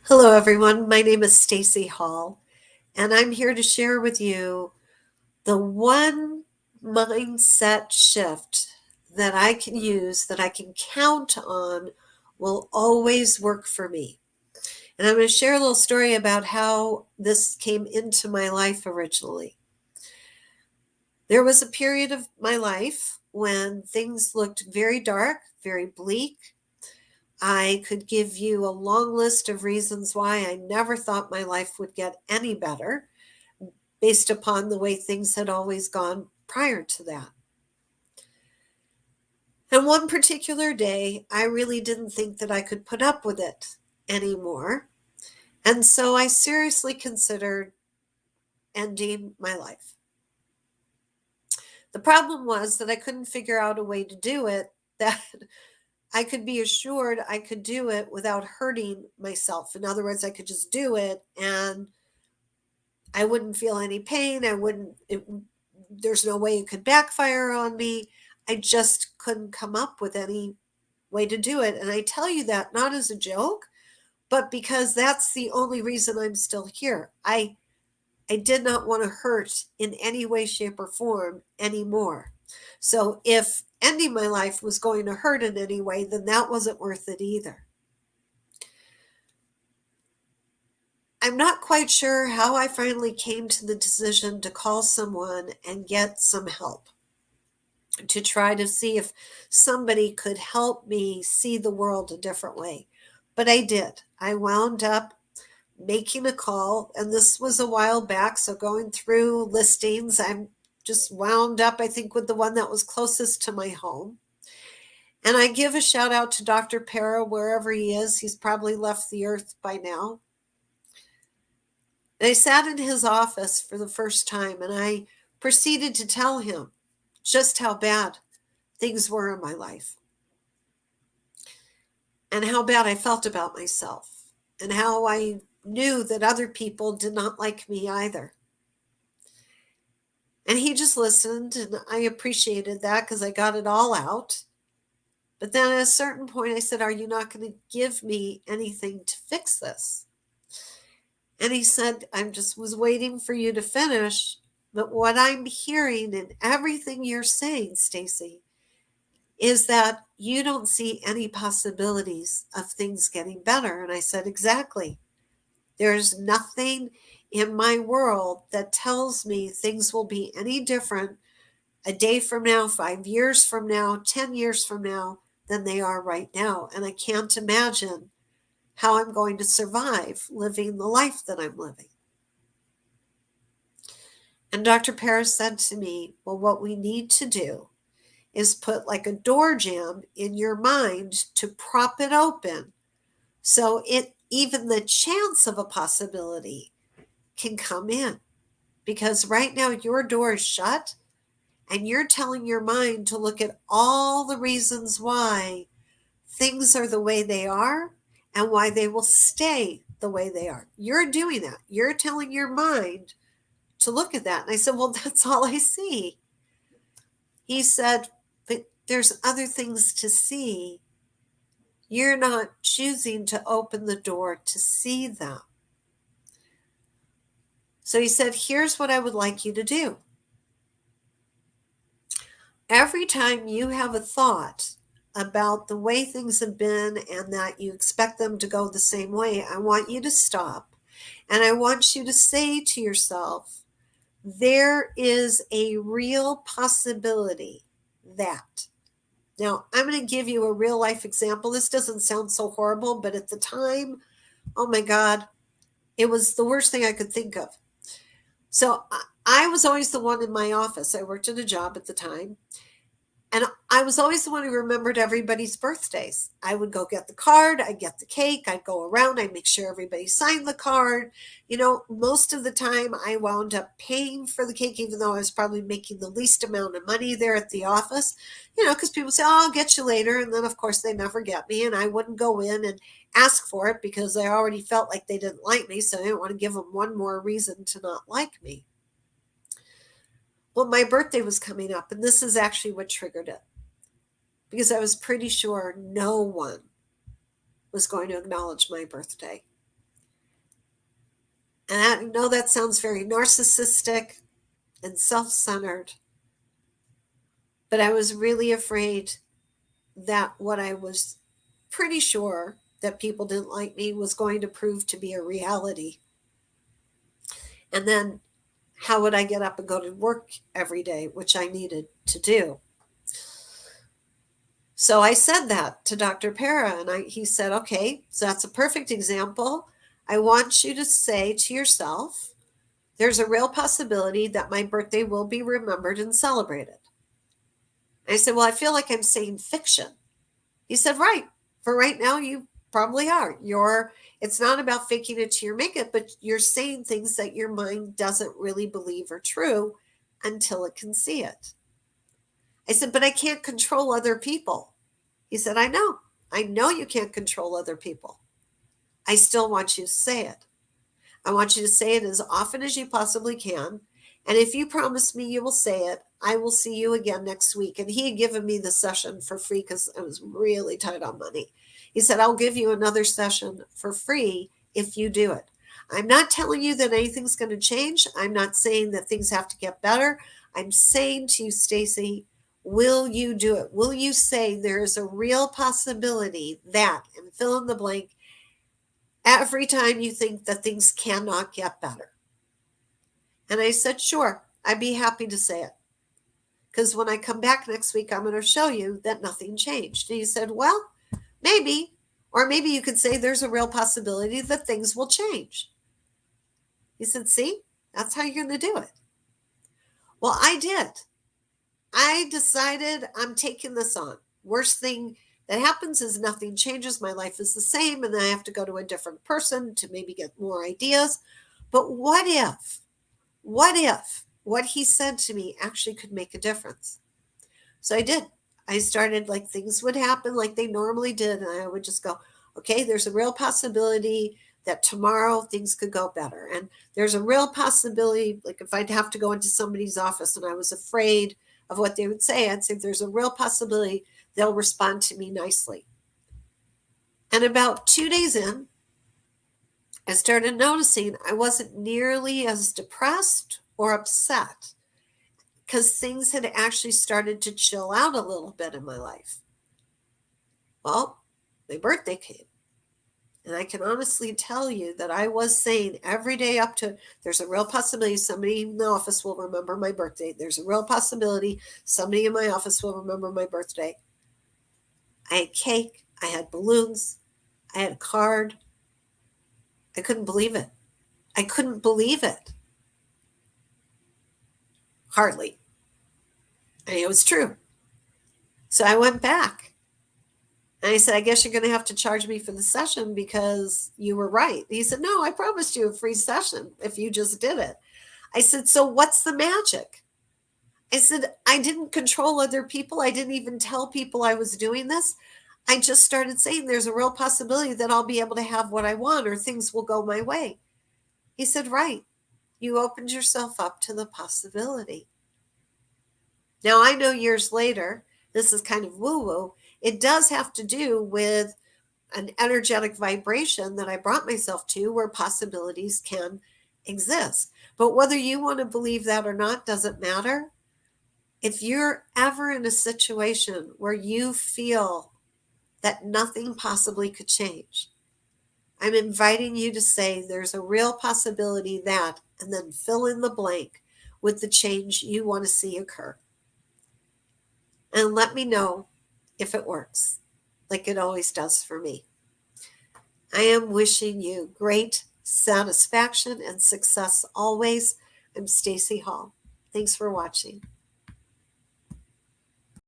Hello, everyone. My name is Stacey Hall, and I'm here to share with you the one mindset shift that I can use, that I can count on, will always work for me. And I'm going to share a little story about how this came into my life originally. There was a period of my life when things looked very dark, very bleak. I could give you a long list of reasons why I never thought my life would get any better based upon the way things had always gone prior to that. And one particular day, I really didn't think that I could put up with it anymore. And so I seriously considered ending my life. The problem was that I couldn't figure out a way to do it that I could be assured I could do it without hurting myself. In other words, I could just do it and I wouldn't feel any pain. There's no way it could backfire on me. I just couldn't come up with any way to do it. And I tell you that not as a joke, but because that's the only reason I'm still here. I did not want to hurt in any way, shape, or form anymore. So if ending my life was going to hurt in any way, then that wasn't worth it either. I'm not quite sure how I finally came to the decision to call someone and get some help, to try to see if somebody could help me see the world a different way. But I did. I wound up making a call, and this was a while back. So going through listings, I'm just wound up, I think, with the one that was closest to my home. And I give a shout out to Dr. Para wherever he is. He's probably left the earth by now. And I sat in his office for the first time and I proceeded to tell him just how bad things were in my life and how bad I felt about myself and how I knew that other people did not like me either. And he just listened, and I appreciated that because I got it all out. But then at a certain point, I said, "Are you not going to give me anything to fix this?" And he said, "I just was waiting for you to finish. But what I'm hearing in everything you're saying, Stacey, is that you don't see any possibilities of things getting better." And I said, "Exactly. There's nothing in my world that tells me things will be any different a day from now, 5 years from now, 10 years from now than they are right now. And I can't imagine how I'm going to survive living the life that I'm living." And Dr. Paris said to me, "Well, what we need to do is put like a door jamb in your mind to prop it open so it even the chance of a possibility can come in. Because right now your door is shut and you're telling your mind to look at all the reasons why things are the way they are and why they will stay the way they are. You're doing that. You're telling your mind to look at that." And I said, "Well, that's all I see." He said, "But there's other things to see. You're not choosing to open the door to see them." So he said, "Here's what I would like you to do. Every time you have a thought about the way things have been and that you expect them to go the same way, I want you to stop and I want you to say to yourself, there is a real possibility that." Now, I'm going to give you a real life example. This doesn't sound so horrible, but at the time, oh my God, it was the worst thing I could think of. So I was always the one in my office. I worked at a job at the time. And I was always the one who remembered everybody's birthdays. I would go get the card, I'd get the cake, I'd go around, I'd make sure everybody signed the card. Most of the time I wound up paying for the cake, even though I was probably making the least amount of money there at the office, because people say, "Oh, I'll get you later." And then, of course, they never get me. And I wouldn't go in and ask for it because I already felt like they didn't like me. So I didn't want to give them one more reason to not like me. Well, my birthday was coming up, and this is actually what triggered it, because I was pretty sure no one was going to acknowledge my birthday. And I know that sounds very narcissistic and self-centered, but I was really afraid that what I was pretty sure that people didn't like me was going to prove to be a reality. And then how would I get up and go to work every day, which I needed to do? So I said that to Dr. Para, and he said, okay, so that's a perfect example. I want you to say to yourself, there's a real possibility that my birthday will be remembered and celebrated. I said, well, I feel like I'm saying fiction. He said, right. For right now, you probably are. It's not about faking it to your makeup, but you're saying things that your mind doesn't really believe are true until it can see it. I said, but I can't control other people. He said, I know. I know you can't control other people. I still want you to say it. I want you to say it as often as you possibly can. And if you promise me you will say it, I will see you again next week. And he had given me the session for free because I was really tight on money. He said, I'll give you another session for free if you do it. I'm not telling you that anything's going to change. I'm not saying that things have to get better. I'm saying to you, Stacey, will you do it? Will you say there is a real possibility that, and fill in the blank, every time you think that things cannot get better? And I said, sure, I'd be happy to say it. Because when I come back next week, I'm going to show you that nothing changed. And he said, well, maybe. Or maybe you could say there's a real possibility that things will change. He said, see, that's how you're going to do it. Well, I did. I decided I'm taking this on. Worst thing that happens is nothing changes. My life is the same, and then I have to go to a different person to maybe get more ideas. But what if what he said to me actually could make a difference? So I did. I started, like, things would happen like they normally did, and I would just go, okay, there's a real possibility that tomorrow things could go better. And there's a real possibility, like if I'd have to go into somebody's office and I was afraid of what they would say, I'd say there's a real possibility they'll respond to me nicely. And about 2 days in, I started noticing I wasn't nearly as depressed or upset because things had actually started to chill out a little bit in my life. Well, my birthday came. And I can honestly tell you that I was saying every day up to, there's a real possibility somebody in the office will remember my birthday. There's a real possibility somebody in my office will remember my birthday. I had cake. I had balloons. I had a card. I couldn't believe it. I couldn't believe it. Hardly. And it was true. So I went back. And I said, I guess you're going to have to charge me for the session because you were right. He said, no, I promised you a free session if you just did it. I said, so what's the magic? I said, I didn't control other people. I didn't even tell people I was doing this. I just started saying there's a real possibility that I'll be able to have what I want or things will go my way. He said, right. You opened yourself up to the possibility. Now, I know years later, this is kind of woo-woo. It does have to do with an energetic vibration that I brought myself to where possibilities can exist. But whether you want to believe that or not doesn't matter. If you're ever in a situation where you feel that nothing possibly could change, I'm inviting you to say there's a real possibility that, and then fill in the blank with the change you want to see occur. And let me know if it works, like it always does for me. I am wishing you great satisfaction and success always. I'm Stacey Hall. Thanks for watching.